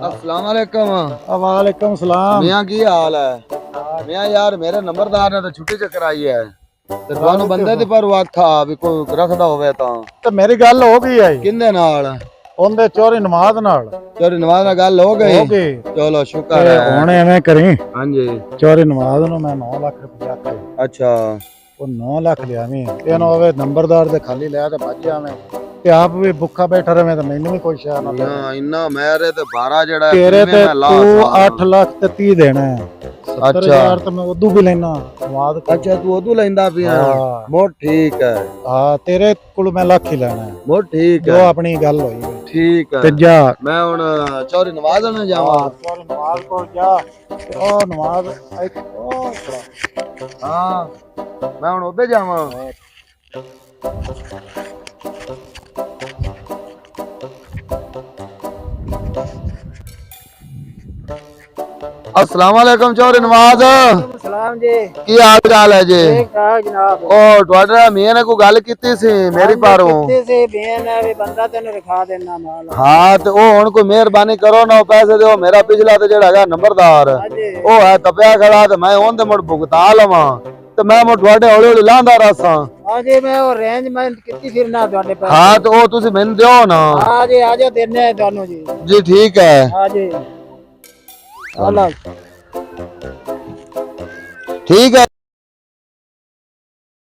अस्सलाम वालेकुम। वालेकुम सलाम। मियां की हाल है? मियां यार मेरे नंबरदार ने तो छुट्टी च कराई है ते ਤੁਹਾਨੂੰ ਬੰਦੇ ਤੇ ਪਰ ਆਖਾ ਵੀ ਕੋਈ ਰੱਖਦਾ ਹੋਵੇ ਤਾਂ ਤੇ ਮੇਰੀ ਗੱਲ ਹੋ ਗਈ ਹੈ ਕਿੰਦੇ ਨਾਲ? ਉਹਦੇ ਚੋਰੀ ਨਮਾਜ਼ ਨਾਲ ਚੋਰੀ ਨਮਾਜ਼ ਨਾਲ ਗੱਲ ਹੋ ਗਈ? ਚਲੋ ਸ਼ੁਕਰ ਹੈ। ਹੁਣ ਐਵੇਂ ਕਰੀ ਹਾਂਜੀ ਚੋਰੀ ਨਮਾਜ਼ ਨੂੰ ਮੈਂ 9 ਲੱਖ ਰੁਪਇਆ ਆਖਿਆ। ਅੱਛਾ ਉਹ 9 ਲੱਖ ਲਿਆ ਮੈਂ ਇਹਨੂੰ ਹੋਵੇ ਨੰਬਰਦਾਰ ਦੇ ਖਾਲੀ ਲਿਆ ਤੇ ਭੱਜ ਜਾਵੇਂ ਤੇ ਆਪ ਵੀ ਭੁੱਖਾ ਬੈਠਾ ਰਵੇਂ ਤੇ ਮੈਨੂੰ ਵੀ ਕੋਈ ਸ਼ਾਇ ਨਾ ਲੈ ਇੰਨਾ ਮੇਰੇ ਤੇ 12 ਜਿਹੜਾ ਤੇਰੇ ਤੇ ਤੂੰ 8 ਲੱਖ ਤੇ 30 ਦੇਣਾ ਹੈ। ਅੱਛਾ ਤੇ ਮੈਂ ਉਦੋਂ ਵੀ ਲੈਣਾ ਨਮਾਜ਼। ਅੱਛਾ ਤੂੰ ਉਦੋਂ ਲੈਂਦਾ ਪਿਆ? ਬਹੁਤ ਠੀਕ ਹੈ। ਹਾਂ ਤੇਰੇ ਕੋਲ ਮੈਂ ਲੱਖ ਹੀ ਲੈਣਾ ਹੈ। ਬਹੁਤ ਠੀਕ ਜੋ ਹੈ। ਆਪਣੀ ਗੱਲ ਹੋਈ ਠੀਕ ਹੈ ਤੇ ਜਾ ਮੈਂ ਹੁਣ ਚੋਰੀ ਨਮਾਜ਼ ਨਾ ਜਾਵਾਂ। ਚੋਰੀ ਨਮਾਜ਼ ਕੋਲ ਜਾ ਤੇ ਉਹ ਨਮਾਜ਼ ਹਾਂ ਮੈਂ ਹੁਣ ਉੱਧਰ ਜਾਵਾਂ। अस्सलाम वालेकुम चौधरी नवाज। ਸਲਾਮ ਜੀ। की हाल चाल है जी? ਠੀਕ ਠਾਕ ਜਨਾਬ। और ਤੁਹਾਡੇ ਮੀਆਂ ਨੇ ਕੋਈ ਗੱਲ ਕੀਤੀ ਸੀ ਮੇਰੀ ਪਾਰੋਂ? ਕਿੱਥੇ ਸੇ ਬੇਨ ਹੈ ਵੀ ਬੰਦਾ ਤੈਨੂੰ ਰਖਾ ਦੇਣਾ ਨਾਲ। ਹਾਂ ਤੇ ਉਹ ਹੁਣ ਕੋਈ ਮਿਹਰਬਾਨੀ ਕਰੋ ਨਾ ਪੈਸੇ ਦਿਓ। ਮੇਰਾ ਪਿਛਲਾ ਤੇ ਜਿਹੜਾ ਹੈਗਾ ਨੰਬਰਦਾਰ ਉਹ ਹੈ ਤਪਿਆ ਖੜਾ ਤੇ ਮੈਂ ਉਹਦੇ ਮੁੜ ਭੁਗਤਾ ਲਵਾਂ ਤੇ ਮੈਂ ਮੁੜ ਤੁਹਾਡੇ ਹੌਲੀ ਹੌਲੀ ਲਾਂਦਾ ਰਸਾਂ। ਹਾਂਜੀ ਮੈਂ ਉਹ ਅਰੇਂਜਮੈਂਟ ਕੀਤੀ ਫਿਰਨਾ ਤੁਹਾਡੇ ਪਾਸ। ਹਾਂ ਤੇ ਉਹ ਤੁਸੀਂ ਮੈਨੂੰ ਦਿਓ ਨਾ। ਹਾਂਜੀ ਆ ਜਾਓ ਦੇਣੇ ਤੁਹਾਨੂੰ ਜੀ। ਜੀ ਠੀਕ ਹੈ। ਹਾਂਜੀ। ਹਾਲਾ ठीक है